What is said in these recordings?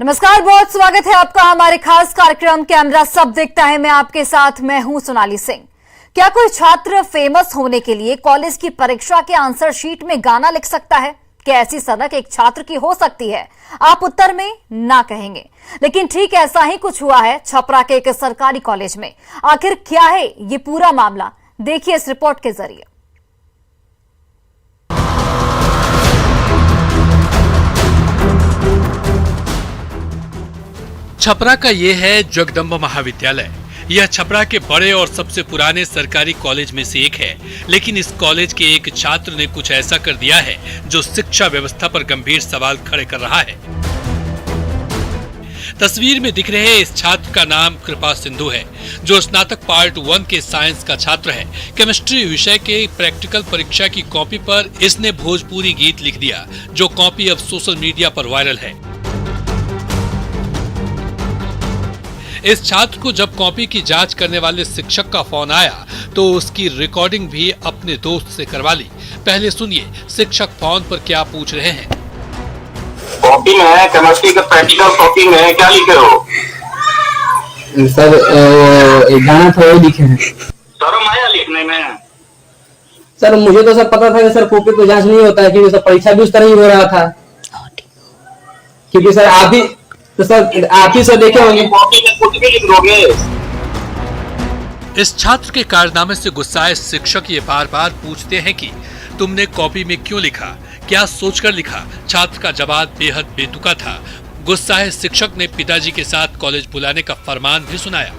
नमस्कार, बहुत स्वागत है आपका हमारे खास कार्यक्रम कैमरा सब देखता है। मैं आपके साथ हूं सोनाली सिंह। क्या कोई छात्र फेमस होने के लिए कॉलेज की परीक्षा के आंसर शीट में गाना लिख सकता है? क्या ऐसी सनक एक छात्र की हो सकती है? आप उत्तर में ना कहेंगे, लेकिन ठीक ऐसा ही कुछ हुआ है छपरा के एक सरकारी कॉलेज में। आखिर क्या है ये पूरा मामला, देखिए इस रिपोर्ट के जरिए। छपरा का ये है जगदम्बा महाविद्यालय। यह छपरा के बड़े और सबसे पुराने सरकारी कॉलेज में से एक है, लेकिन इस कॉलेज के एक छात्र ने कुछ ऐसा कर दिया है जो शिक्षा व्यवस्था पर गंभीर सवाल खड़े कर रहा है। तस्वीर में दिख रहे इस छात्र का नाम कृपा सिंधु है, जो स्नातक पार्ट 1 के साइंस का छात्र है। केमिस्ट्री विषय के प्रैक्टिकल परीक्षा की कॉपी पर इसने भोजपुरी गीत लिख दिया, जो कॉपी अब सोशल मीडिया पर वायरल है। इस छात्र को जब कॉपी की जांच करने वाले शिक्षक का फोन आया तो उसकी रिकॉर्डिंग भी अपने दोस्त से करवा ली। पहले सुनिए शिक्षक फोन पर क्या पूछ रहे हैं। कॉपी में है, केमिस्ट्री का प्रैक्टिकल कॉपी में है, क्या लिखे हो? सर गाना थोड़ा लिखे हैं। शर्म आया लिखने में? सर मुझे तो सर पता था कि सर कॉपी तो जांच नहीं होता है, क्योंकि सर परीक्षा भी उस तरह ही हो रहा था। क्योंकि सर आप ही तो सर आप ही से देखे होंगे, कॉपी में कुछ भी लिख दोगे। इस छात्र के कारनामे से गुस्साए शिक्षक ये बार बार पूछते हैं कि तुमने कॉपी में क्यों लिखा, क्या सोचकर लिखा। छात्र का जवाब बेहद बेतुका था। गुस्साए शिक्षक ने पिताजी के साथ कॉलेज बुलाने का फरमान भी सुनाया।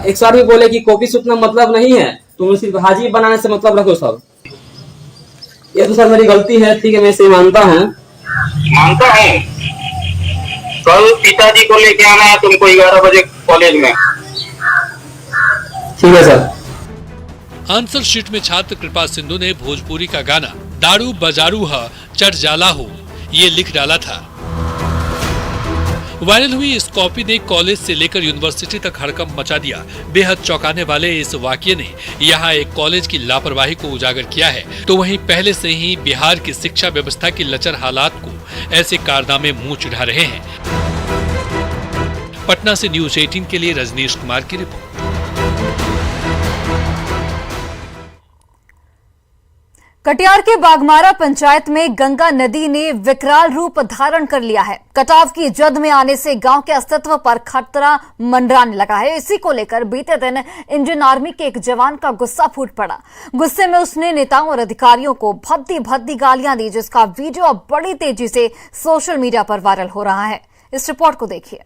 एक सर भी बोले कि कॉपी से उतना मतलब नहीं है, तुम सिर्फ हाजिरी बनाने से मतलब रखो। सब ये तो सर मेरी गलती है, ठीक है, मैं इसे मानता हूँ। कल पिताजी को लेके आना है तुमको 11 बजे कॉलेज में। ठीक है सर। आंसर शीट में छात्र कृपा सिंधु ने भोजपुरी का गाना दारू बजारू हा चढ़ जाला हो ये लिख डाला था। वायरल हुई इस कॉपी ने कॉलेज से लेकर यूनिवर्सिटी तक हड़कंप मचा दिया। बेहद चौंकाने वाले इस वाकये ने यहाँ एक कॉलेज की लापरवाही को उजागर किया है, तो वहीं पहले से ही बिहार की शिक्षा व्यवस्था की लचर हालात को ऐसे कारनामे मुंह चिढ़ा रहे हैं। पटना से न्यूज 18 के लिए रजनीश कुमार की रिपोर्ट। कटिहार के बाघमारा पंचायत में गंगा नदी ने विकराल रूप धारण कर लिया है। कटाव की जद में आने से गांव के अस्तित्व पर खतरा मंडराने लगा है। इसी को लेकर बीते दिन इंडियन आर्मी के एक जवान का गुस्सा फूट पड़ा। गुस्से में उसने नेताओं और अधिकारियों को भद्दी भद्दी गालियां दी, जिसका वीडियो अब बड़ी तेजी से सोशल मीडिया पर वायरल हो रहा है। इस रिपोर्ट को देखिए।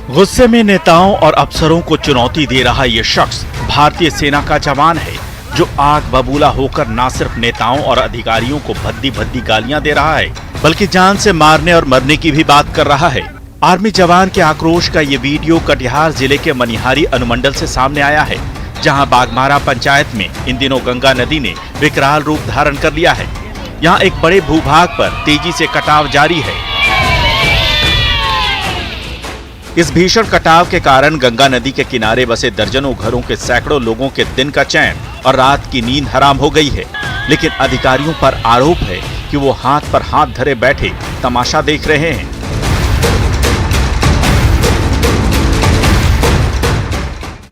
गुस्से में नेताओं और अफसरों को चुनौती दे रहा ये शख्स भारतीय सेना का जवान है, जो आग बबूला होकर न सिर्फ नेताओं और अधिकारियों को भद्दी भद्दी गालियां दे रहा है, बल्कि जान से मारने और मरने की भी बात कर रहा है। आर्मी जवान के आक्रोश का ये वीडियो कटिहार जिले के मनिहारी अनुमंडल से सामने आया है, जहां बाघमारा पंचायत में इन दिनों गंगा नदी ने विकराल रूप धारण कर लिया है। यहाँ एक बड़े भूभाग पर तेजी से कटाव जारी है। इस भीषण कटाव के कारण गंगा नदी के किनारे बसे दर्जनों घरों के सैकड़ों लोगों के दिन का चैन और रात की नींद हराम हो गई है। लेकिन अधिकारियों पर आरोप है कि वो हाथ पर हाथ धरे बैठे तमाशा देख रहे हैं।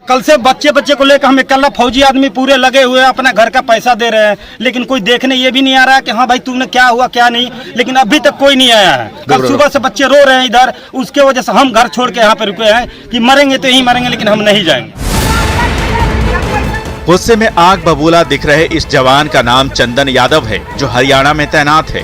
कल से बच्चे को लेकर हमें कल फौजी आदमी पूरे लगे हुए अपना घर का पैसा दे रहे हैं, लेकिन कोई देखने ये भी नहीं आ रहा है कि हाँ भाई तुमने क्या हुआ क्या नहीं। लेकिन अभी तक कोई नहीं आया है। कल सुबह से बच्चे रो रहे हैं इधर, उसके वजह से हम घर छोड़ के यहाँ पे रुके हैं कि मरेंगे तो यहीं मरेंगे, लेकिन हम नहीं जाएंगे। गुस्से में आग बबूला दिख रहे इस जवान का नाम चंदन यादव है, जो हरियाणा में तैनात है।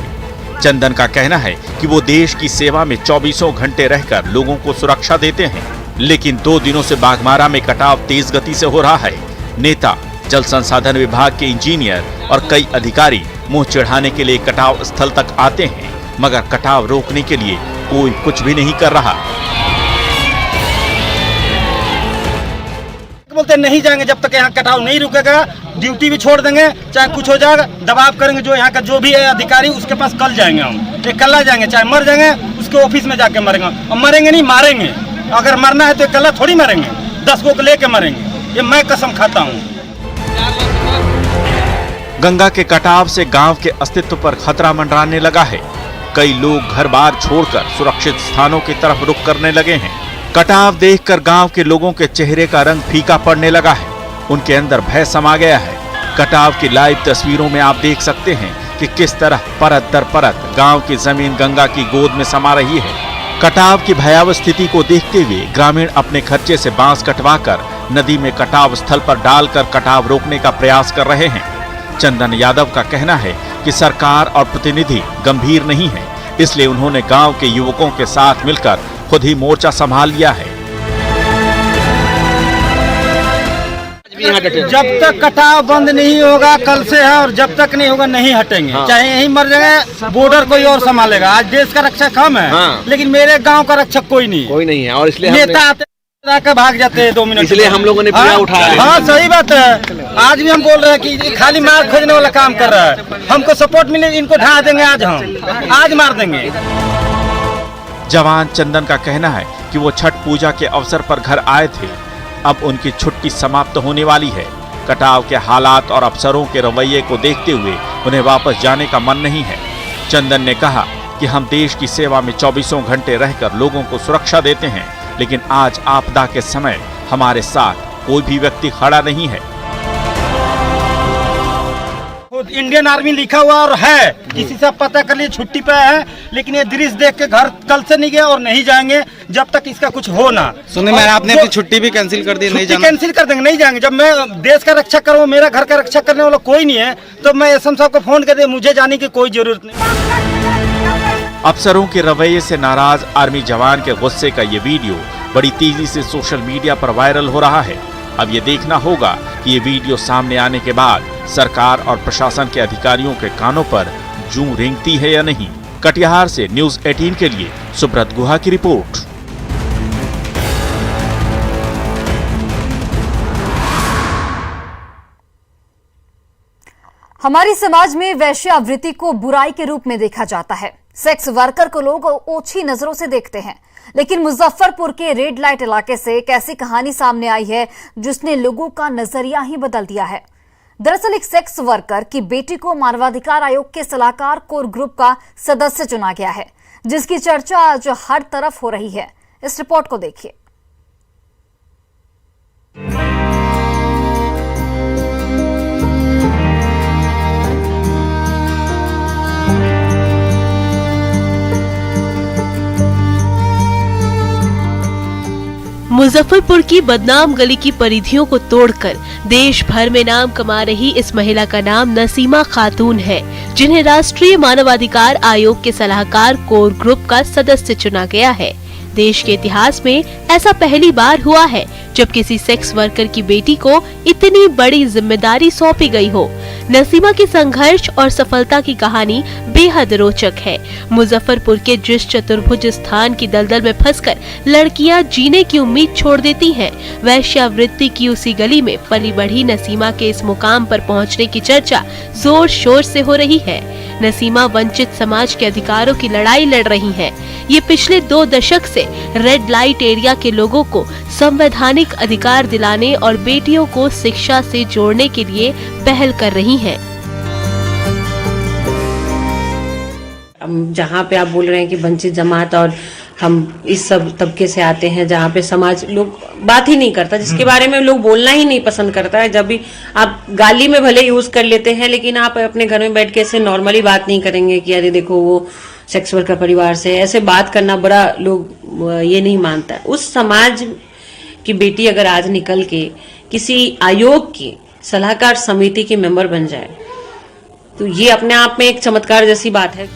चंदन का कहना है कि वो देश की सेवा में 24 घंटे रहकर लोगों को सुरक्षा देते हैं, लेकिन 2 दिनों से बाघमारा में कटाव तेज गति से हो रहा है। नेता, जल संसाधन विभाग के इंजीनियर और कई अधिकारी मुंह चिढ़ाने के लिए कटाव स्थल तक आते हैं, मगर कटाव रोकने के लिए कोई कुछ भी नहीं कर रहा। बोलते हैं नहीं जाएंगे जब तक यहाँ कटाव नहीं रुकेगा, ड्यूटी भी छोड़ देंगे, चाहे कुछ हो जाएगा, दबाव करेंगे जो यहाँ का जो भी है अधिकारी उसके पास कल जाएंगे हम, कल जाएंगे, चाहे मर जाएंगे उसके ऑफिस में जाके मरेंगे, और मरेंगे नहीं मारेंगे, अगर मरना है तो कल थोड़ी मरेंगे, 10 को लेके मरेंगे, ये मैं कसम खाता हूँ। गंगा के कटाव से गांव के अस्तित्व पर खतरा मंडराने लगा है। कई लोग घर बार छोड़कर सुरक्षित स्थानों की तरफ रुख करने लगे हैं। कटाव देखकर गांव के लोगों के चेहरे का रंग फीका पड़ने लगा है, उनके अंदर भय समा गया है। कटाव की लाइव तस्वीरों में आप देख सकते हैं कि किस तरह परत दर परत गांव की जमीन गंगा की गोद में समा रही है। कटाव की भयावह स्थिति को देखते हुए ग्रामीण अपने खर्चे से बांस कटवाकर नदी में कटाव स्थल पर डालकर कटाव रोकने का प्रयास कर रहे हैं। चंदन यादव का कहना है कि सरकार और प्रतिनिधि गंभीर नहीं है, इसलिए उन्होंने गांव के युवकों के साथ मिलकर खुद ही मोर्चा संभाल लिया है। जब तक कटाव बंद नहीं होगा कल से है, और जब तक नहीं होगा नहीं हटेंगे, चाहे यहीं मर जाएंगे, बॉर्डर कोई और संभालेगा। आज देश का रक्षक हम है, लेकिन मेरे गांव का रक्षक कोई नहीं है, और इसलिए नेता आते के भाग जाते हैं 2 मिनट, इसलिए हम लोगों ने पीड़ा उठाया। हाँ सही बात है, आज भी हम बोल रहे हैं कि खाली मार खोजने वाला काम कर रहा है, हमको सपोर्ट मिले इनको ढा देंगे, आज मार देंगे। जवान चंदन का कहना है कि वो छठ पूजा के अवसर पर घर आए थे, अब उनकी छुट्टी समाप्त होने वाली है। कटाव के हालात और अफसरों के रवैये को देखते हुए उन्हें वापस जाने का मन नहीं है। चंदन ने कहा कि हम देश की सेवा में 24 घंटे रहकर लोगों को सुरक्षा देते हैं, लेकिन आज आपदा के समय हमारे साथ कोई भी व्यक्ति खड़ा नहीं है। इंडियन आर्मी लिखा हुआ और है, किसी से पता कर लिए छुट्टी पे है, लेकिन ये दृश्य देख के घर कल से नहीं गए और नहीं जाएंगे जब तक इसका कुछ हो ना। सुने मैं आपने अपनी छुट्टी भी कैंसिल कर दी, नहीं जाना? कैंसिल कर देंगे, नहीं जाएंगे। जब मैं देश का रक्षा करूँ, मेरा घर का रक्षा करने वाला कोई नहीं है, तो मैं एसएम साहब को फोन कर दे, मुझे जाने की कोई जरूरत नहीं। अफसरों के रवैये से नाराज आर्मी जवान के गुस्से का ये वीडियो बड़ी तेजी से सोशल मीडिया पर वायरल हो रहा है। अब ये देखना होगा कि ये वीडियो सामने आने के बाद सरकार और प्रशासन के अधिकारियों के कानों पर जूं रेंगती है या नहीं। कटिहार से न्यूज़ 18 के लिए सुब्रत गुहा की रिपोर्ट। हमारे समाज में वैश्यावृत्ति को बुराई के रूप में देखा जाता है। सेक्स वर्कर को लोग ओछी नजरों से देखते हैं, लेकिन मुजफ्फरपुर के रेड लाइट इलाके से एक ऐसी कहानी सामने आई है जिसने लोगों का नजरिया ही बदल दिया है। दरअसल एक सेक्स वर्कर की बेटी को मानवाधिकार आयोग के सलाहकार कोर ग्रुप का सदस्य चुना गया है, जिसकी चर्चा आज हर तरफ हो रही है। इस रिपोर्ट को देखिए। मुजफ्फरपुर की बदनाम गली की परिधियों को तोड़कर देश भर में नाम कमा रही इस महिला का नाम नसीमा खातून है, जिन्हें राष्ट्रीय मानवाधिकार आयोग के सलाहकार कोर ग्रुप का सदस्य चुना गया है। देश के इतिहास में ऐसा पहली बार हुआ है जब किसी सेक्स वर्कर की बेटी को इतनी बड़ी जिम्मेदारी सौंपी गई हो। नसीमा की संघर्ष और सफलता की कहानी बेहद रोचक है। मुजफ्फरपुर के जिस चतुर्भुज स्थान की दलदल में फंसकर लड़कियां जीने की उम्मीद छोड़ देती हैं, वैश्यावृत्ति की उसी गली में पली बढ़ी नसीमा के इस मुकाम पर पहुंचने की चर्चा जोर शोर से हो रही है। नसीमा वंचित समाज के अधिकारों की लड़ाई लड़ रही हैं। ये पिछले 2 दशक से रेड लाइट एरिया के लोगों को संवैधानिक अधिकार दिलाने और बेटियों को शिक्षा से जोड़ने के लिए पहल कर रही हैं। जहाँ पे आप बोल रहे हैं कि वंचित जमात और हम इस सब तबके से आते हैं जहाँ पे समाज लोग बात ही नहीं करता, जिसके बारे में लोग बोलना ही नहीं पसंद करता है। जब भी आप गाली में भले यूज कर लेते हैं, लेकिन आप अपने घर में बैठ के ऐसे नॉर्मली बात नहीं करेंगे कि अरे देखो वो सेक्स वर्कर परिवार से, ऐसे बात करना बड़ा लोग ये नहीं मानता। उस समाज की बेटी अगर आज निकल के किसी आयोग की सलाहकार समिति की मेंबर बन जाए तो ये अपने आप में एक चमत्कार जैसी बात है।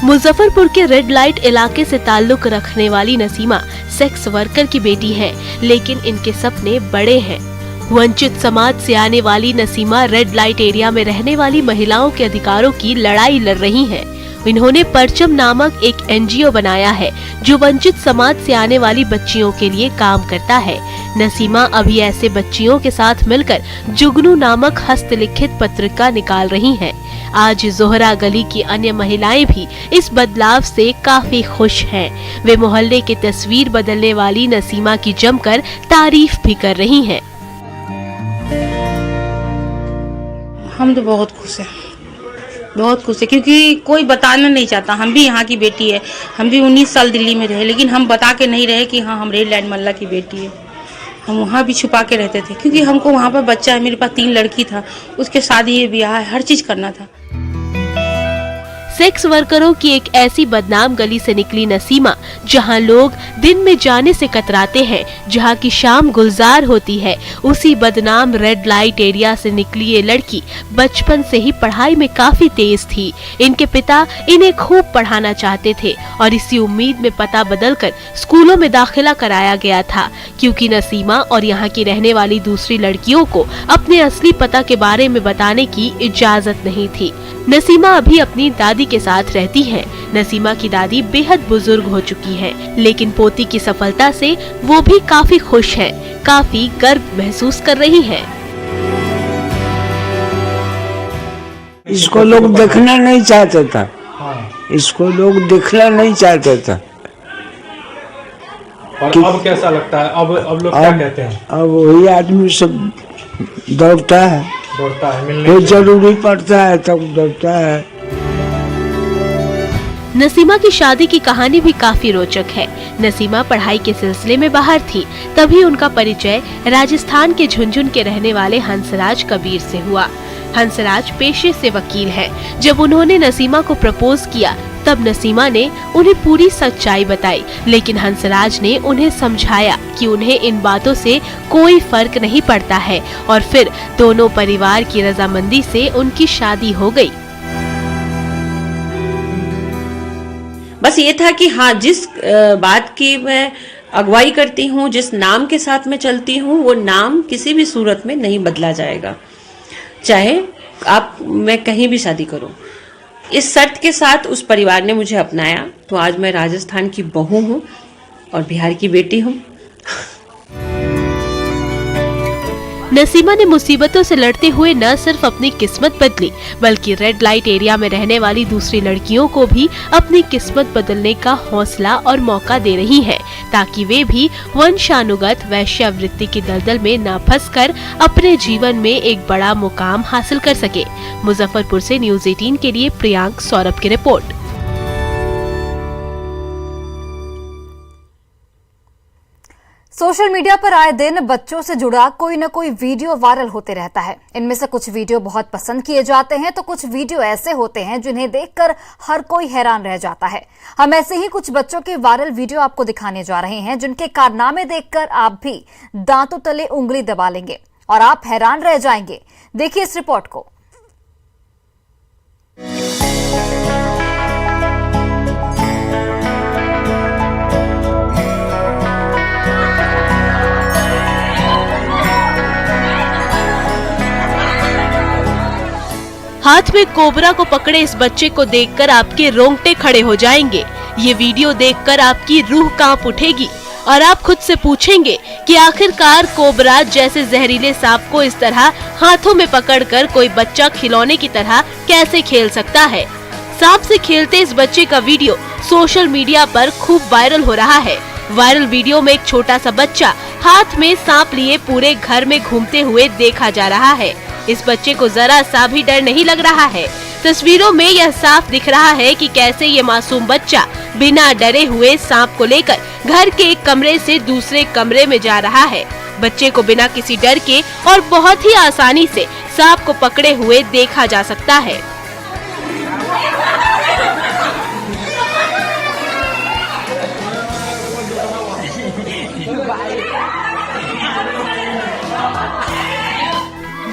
मुजफ्फरपुर के रेड लाइट इलाके से ताल्लुक रखने वाली नसीमा सेक्स वर्कर की बेटी है, लेकिन इनके सपने बड़े हैं। वंचित समाज से आने वाली नसीमा रेड लाइट एरिया में रहने वाली महिलाओं के अधिकारों की लड़ाई लड़ रही हैं। इन्होंने परचम नामक एक NGO बनाया है जो वंचित समाज से आने वाली बच्चियों के लिए काम करता है। नसीमा अभी ऐसे बच्चियों के साथ मिलकर जुगनू नामक हस्तलिखित पत्रिका निकाल रही हैं। आज जोहरा गली की अन्य महिलाएं भी इस बदलाव से काफी खुश हैं। वे मोहल्ले की तस्वीर बदलने वाली नसीमा की जमकर तारीफ भी कर रही हैं। हम तो बहुत खुश हैं, बहुत खुश है, क्योंकि कोई बताना नहीं चाहता। हम भी यहाँ की बेटी है, हम भी 19 साल दिल्ली में रहे, लेकिन हम बता के नहीं रहे कि हाँ हम रेड लाइट मोहल्ला की बेटी है। हम वहाँ भी छुपा के रहते थे, क्योंकि हमको वहाँ पर बच्चा है, मेरे पास 3 लड़की था, उसके शादी ब्याह हर चीज करना था। सेक्स वर्करों की एक ऐसी बदनाम गली से निकली नसीमा, जहां लोग दिन में जाने से कतराते हैं, जहां की शाम गुलजार होती है, उसी बदनाम रेड लाइट एरिया से निकली ये लड़की बचपन से ही पढ़ाई में काफी तेज थी। इनके पिता इन्हें खूब पढ़ाना चाहते थे और इसी उम्मीद में पता बदलकर स्कूलों में दाखिला कराया गया था, क्योंकि नसीमा और यहाँ की रहने वाली दूसरी लड़कियों को अपने असली पता के बारे में बताने की इजाजत नहीं थी। नसीमा अभी अपनी दादी के साथ रहती है। नसीमा की दादी बेहद बुजुर्ग हो चुकी हैं, लेकिन पोती की सफलता से वो भी काफी खुश है, काफी गर्व महसूस कर रही है। इसको लोग देखना नहीं चाहते था, इसको लोग देखना नहीं चाहते था। और अब कैसा लगता है? अब लोग क्या कहते हैं? अब वही आदमी सब दौड़ता है, मिलने जरूरी पड़ता है तब दौड़ता है। नसीमा की शादी की कहानी भी काफी रोचक है। नसीमा पढ़ाई के सिलसिले में बाहर थी, तभी उनका परिचय राजस्थान के झुंझुनू के रहने वाले हंसराज कबीर से हुआ। हंसराज पेशे से वकील हैं। जब उन्होंने नसीमा को प्रपोज किया, तब नसीमा ने उन्हें पूरी सच्चाई बताई, लेकिन हंसराज ने उन्हें समझाया कि उन्हें इन बातों से कोई फर्क नहीं पड़ता है, और फिर दोनों परिवार की रजामंदी से उनकी शादी हो गई। बस ये था कि हाँ, जिस बात की मैं अगुवाई करती हूँ, जिस नाम के साथ मैं चलती हूँ, वो नाम किसी भी सूरत में नहीं बदला जाएगा, चाहे मैं कहीं भी शादी करूँ। इस शर्त के साथ उस परिवार ने मुझे अपनाया, तो आज मैं राजस्थान की बहू हूँ और बिहार की बेटी हूँ। नसीमा ने मुसीबतों से लड़ते हुए न सिर्फ अपनी किस्मत बदली, बल्कि रेड लाइट एरिया में रहने वाली दूसरी लड़कियों को भी अपनी किस्मत बदलने का हौसला और मौका दे रही हैं, ताकि वे भी वंशानुगत वैश्यावृत्ति की दलदल में न फंसकर अपने जीवन में एक बड़ा मुकाम हासिल कर सके। मुजफ्फरपुर से न्यूज़ 18 के लिए प्रियांक सौरभ की रिपोर्ट। सोशल मीडिया पर आए दिन बच्चों से जुड़ा कोई न कोई वीडियो वायरल होते रहता है। इनमें से कुछ वीडियो बहुत पसंद किए जाते हैं, तो कुछ वीडियो ऐसे होते हैं जिन्हें देखकर हर कोई हैरान रह जाता है। हम ऐसे ही कुछ बच्चों के वायरल वीडियो आपको दिखाने जा रहे हैं, जिनके कारनामे देखकर आप भी दांतों तले उंगली दबा लेंगे और आप हैरान रह जाएंगे। देखिए इस रिपोर्ट को। हाथ में कोबरा को पकड़े इस बच्चे को देखकर आपके रोंगटे खड़े हो जाएंगे। ये वीडियो देखकर आपकी रूह कांप उठेगी और आप खुद से पूछेंगे कि आखिरकार कोबरा जैसे जहरीले सांप को इस तरह हाथों में पकड़कर कोई बच्चा खिलौने की तरह कैसे खेल सकता है। सांप से खेलते इस बच्चे का वीडियो सोशल मीडिया पर खूब वायरल हो रहा है। वायरल वीडियो में एक छोटा सा बच्चा हाथ में सांप लिए पूरे घर में घूमते हुए देखा जा रहा है। इस बच्चे को जरा सा भी डर नहीं लग रहा है। तस्वीरों में यह साफ दिख रहा है कि कैसे ये मासूम बच्चा बिना डरे हुए सांप को लेकर घर के एक कमरे से दूसरे कमरे में जा रहा है। बच्चे को बिना किसी डर के और बहुत ही आसानी से सांप को पकड़े हुए देखा जा सकता है।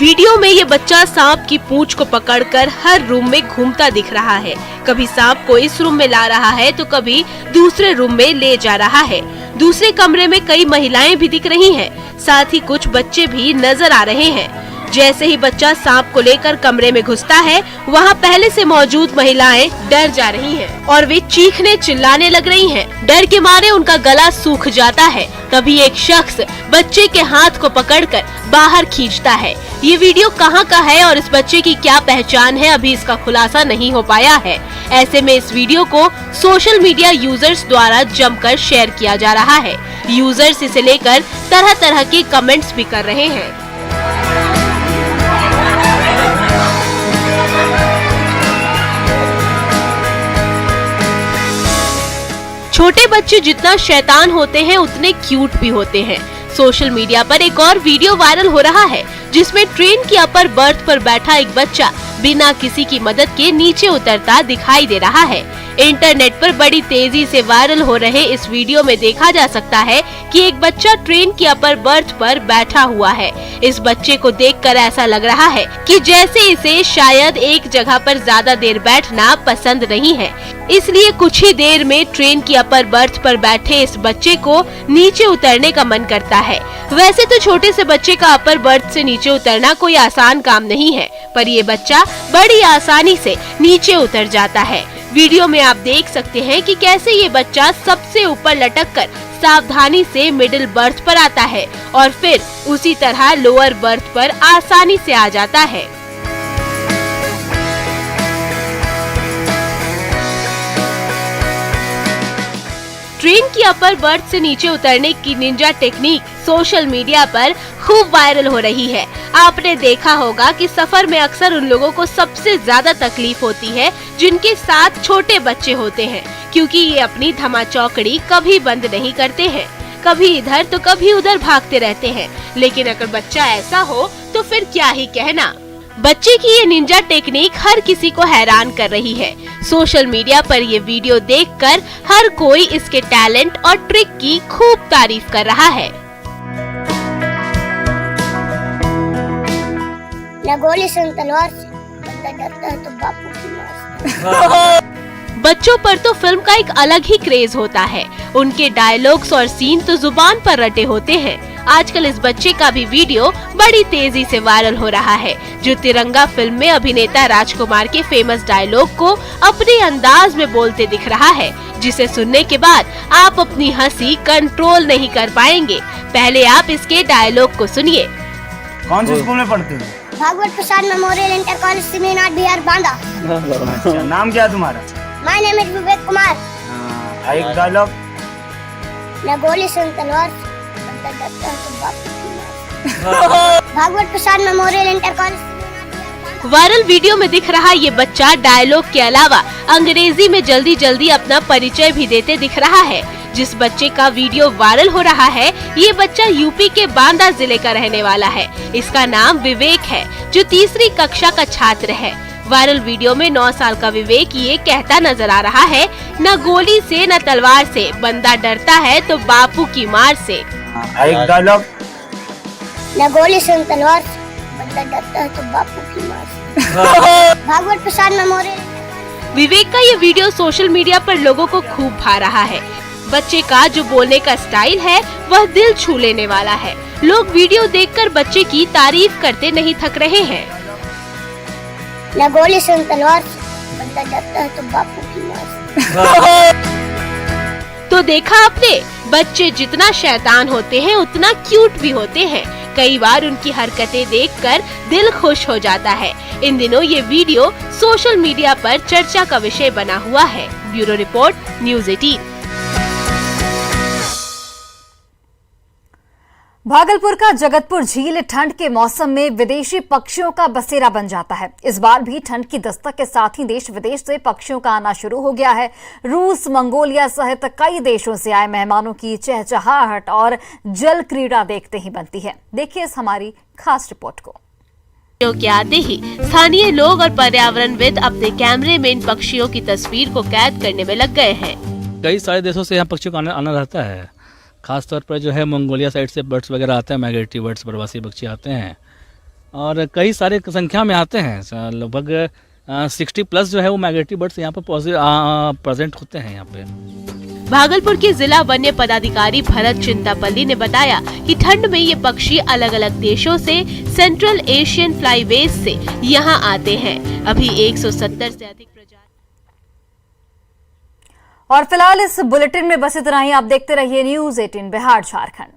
वीडियो में ये बच्चा सांप की पूंछ को पकड़कर हर रूम में घूमता दिख रहा है। कभी सांप को इस रूम में ला रहा है तो कभी दूसरे रूम में ले जा रहा है। दूसरे कमरे में कई महिलाएं भी दिख रही हैं, साथ ही कुछ बच्चे भी नजर आ रहे हैं। जैसे ही बच्चा सांप को लेकर कमरे में घुसता है, वहाँ पहले से मौजूद महिलाएं डर जा रही हैं और वे चीखने चिल्लाने लग रही हैं। डर के मारे उनका गला सूख जाता है। तभी एक शख्स बच्चे के हाथ को पकड़कर बाहर खींचता है। ये वीडियो कहाँ का है और इस बच्चे की क्या पहचान है, अभी इसका खुलासा नहीं हो पाया है। ऐसे में इस वीडियो को सोशल मीडिया यूजर्स द्वारा जमकर शेयर किया जा रहा है। यूजर्स इसे लेकर तरह तरह के कमेंट्स भी कर रहे हैं। छोटे बच्चे जितना शैतान होते हैं उतने क्यूट भी होते हैं। सोशल मीडिया पर एक और वीडियो वायरल हो रहा है जिसमें ट्रेन की अपर बर्थ पर बैठा एक बच्चा बिना किसी की मदद के नीचे उतरता दिखाई दे रहा है। इंटरनेट पर बड़ी तेजी से वायरल हो रहे इस वीडियो में देखा जा सकता है कि एक बच्चा ट्रेन की अपर बर्थ पर बैठा हुआ है। इस बच्चे को देखकर ऐसा लग रहा है कि जैसे इसे शायद एक जगह पर ज्यादा देर बैठना पसंद नहीं है, इसलिए कुछ ही देर में ट्रेन की अपर बर्थ पर बैठे इस बच्चे को नीचे उतरने का मन करता है। वैसे तो छोटे से बच्चे का अपर बर्थ से नीचे उतरना कोई आसान काम नहीं है, पर ये बच्चा बड़ी आसानी से नीचे उतर जाता है। वीडियो में आप देख सकते हैं कि कैसे ये बच्चा सबसे ऊपर लटककर सावधानी से मिडिल बर्थ पर आता है और फिर उसी तरह लोअर बर्थ पर आसानी से आ जाता है। ट्रेन की अपर बर्थ से नीचे उतरने की निंजा टेक्निक सोशल मीडिया पर खूब वायरल हो रही है। आपने देखा होगा कि सफर में अक्सर उन लोगों को सबसे ज्यादा तकलीफ होती है जिनके साथ छोटे बच्चे होते हैं, क्योंकि ये अपनी धमाचौकड़ी कभी बंद नहीं करते हैं। कभी इधर तो कभी उधर भागते रहते हैं, लेकिन अगर बच्चा ऐसा हो तो फिर क्या ही कहना। बच्चे की ये निंजा टेक्निक हर किसी को हैरान कर रही है। सोशल मीडिया पर ये वीडियो देखकर हर कोई इसके टैलेंट और ट्रिक की खूब तारीफ कर रहा है। गोली से तलवार से बंदा डरता है तो बापू की मार से। बच्चों पर तो फिल्म का एक अलग ही क्रेज होता है। उनके डायलॉग्स और सीन तो जुबान पर रटे होते हैं। आजकल इस बच्चे का भी वीडियो बड़ी तेजी से वायरल हो रहा है, जो तिरंगा फिल्म में अभिनेता राजकुमार के फेमस डायलॉग को अपने अंदाज में बोलते दिख रहा है, जिसे सुनने के बाद आप अपनी हंसी कंट्रोल नहीं कर पाएंगे। पहले आप इसके डायलॉग को सुनिए। कौन से स्कूल में पढ़ते हो? Bhagwat Prasad memorial inter college Siminath Bihar Banda. अच्छा, नाम क्या है तुम्हारा? My name is Vivek Kumar. एक डायलॉग। गोली से तलवार से बंदा डरता है तो बापू की मार से। Bhagwat Prasad memorial inter college. Viral video में दिख रहा ये बच्चा डायलॉग के अलावा अंग्रेजी में जल्दी जल्दी अपना परिचय भी देते दिख रहा है। जिस बच्चे का वीडियो वायरल हो रहा है, ये बच्चा यूपी के बांदा जिले का रहने वाला है। इसका नाम विवेक है, जो तीसरी कक्षा का छात्र है। वायरल वीडियो में 9 साल का विवेक ये कहता नजर आ रहा है, न गोली से न तलवार से, बंदा डरता है तो बापू की मार से। एक डायलॉग। न गोली से तलवार से, बंदा डरता है तो बापू की मार से। भागवत प्रसाद मेमोरियल। विवेक का ये वीडियो सोशल मीडिया पर लोगों को खूब भा रहा है। बच्चे का जो बोलने का स्टाइल है वह दिल छू लेने वाला है। लोग वीडियो देखकर बच्चे की तारीफ करते नहीं थक रहे हैं। न गोली से तलवार से, बंदा डरता है तो बापू की मार से। तो देखा आपने, बच्चे जितना शैतान होते हैं उतना क्यूट भी होते हैं। कई बार उनकी हरकतें देखकर दिल खुश हो जाता है। इन दिनों ये वीडियो सोशल मीडिया पर चर्चा का विषय बना हुआ है। Bureau report, news 18। भागलपुर का जगतपुर झील ठंड के मौसम में विदेशी पक्षियों का बसेरा बन जाता है। इस बार भी ठंड की दस्तक के साथ ही देश विदेश से पक्षियों का आना शुरू हो गया है। रूस, मंगोलिया सहित कई देशों से आए मेहमानों की चहचहाहट और जल क्रीड़ा देखते ही बनती है। देखिए इस हमारी खास रिपोर्ट को। के आते ही स्थानीय लोग और पर्यावरणविद अपने कैमरे में इन पक्षियों की तस्वीर को कैद करने में लग गए हैं। कई सारे देशों से यहाँ पक्षियों का आना रहता है। खास तौर पर जो है मंगोलिया साइड से बर्ड्स वगैरह आते हैं, माइग्रेटरी बर्ड्स, प्रवासी पक्षी आते हैं और कई सारे संख्या में आते हैं। लगभग 60+ जो है वो माइग्रेटरी बर्ड्स यहाँ पर प्रेजेंट होते हैं यहाँ पे। भागलपुर के जिला वन्य पदाधिकारी भरत चिंतापल्ली ने बताया कि ठंड में ये पक्षी अलग अलग देशों से सेंट्रल एशियन फ्लाईवेज से यहाँ आते हैं। अभी 170 से अधिक प्रजाति। और फिलहाल इस बुलेटिन में बस इतना ही। आप देखते रहिए न्यूज़ 18 बिहार झारखंड।